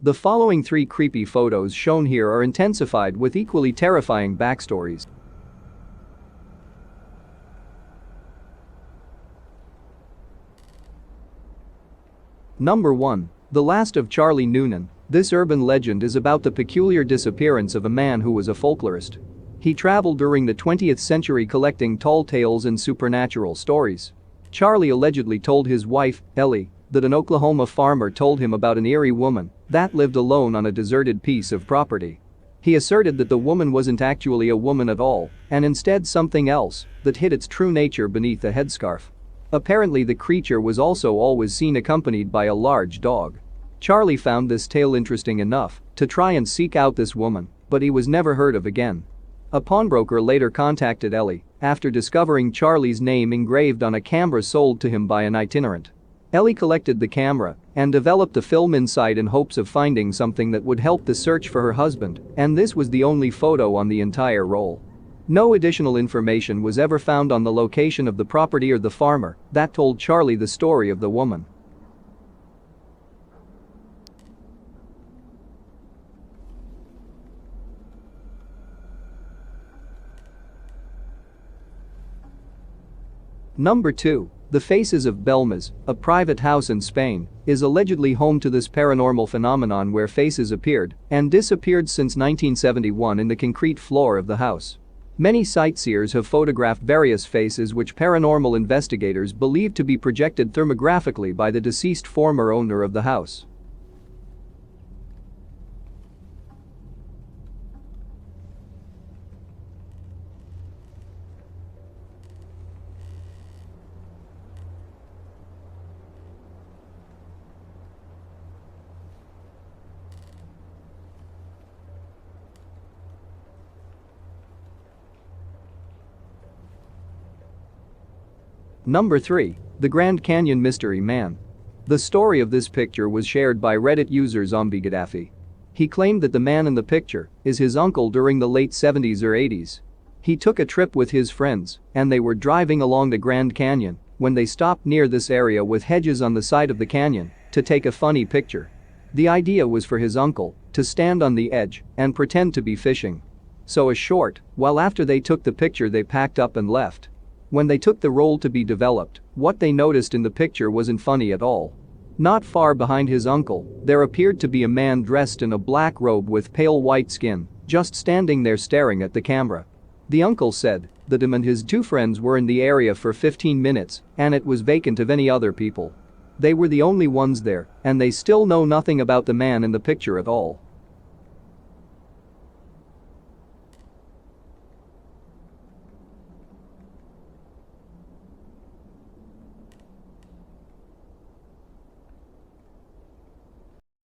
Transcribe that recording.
The following 3 creepy photos shown here are intensified with equally terrifying backstories. Number 1. The Last of Charlie Noonan. This urban legend is about the peculiar disappearance of a man who was a folklorist. He traveled during the 20th century collecting tall tales and supernatural stories. Charlie allegedly told his wife, Ellie, that an Oklahoma farmer told him about an eerie woman that lived alone on a deserted piece of property. He asserted that the woman wasn't actually a woman at all, and instead something else that hid its true nature beneath a headscarf. Apparently, the creature was also always seen accompanied by a large dog. Charlie found this tale interesting enough to try and seek out this woman, but he was never heard of again. A pawnbroker later contacted Ellie after discovering Charlie's name engraved on a camera sold to him by an itinerant. Ellie collected the camera and developed a film inside in hopes of finding something that would help the search for her husband, and this was the only photo on the entire roll. No additional information was ever found on the location of the property or the farmer that told Charlie the story of the woman. Number 2. The Faces of Belmos, a private house in Spain, is allegedly home to this paranormal phenomenon where faces appeared and disappeared since 1971 in the concrete floor of the house. Many sightseers have photographed various faces which paranormal investigators believe to be projected thermographically by the deceased former owner of the house. Number 3. The Grand Canyon Mystery Man. The story of this picture was shared by Reddit user Zombie Gaddafi. He claimed that the man in the picture is his uncle during the late 70s or 80s. He took a trip with his friends and they were driving along the Grand Canyon when they stopped near this area with hedges on the side of the canyon to take a funny picture. The idea was for his uncle to stand on the edge and pretend to be fishing. So a short while after they took the picture they packed up and left. When they took the roll to be developed, what they noticed in the picture wasn't funny at all. Not far behind his uncle, there appeared to be a man dressed in a black robe with pale white skin, just standing there staring at the camera. The uncle said that him and his 2 friends were in the area for 15 minutes and it was vacant of any other people. They were the only ones there and they still know nothing about the man in the picture at all.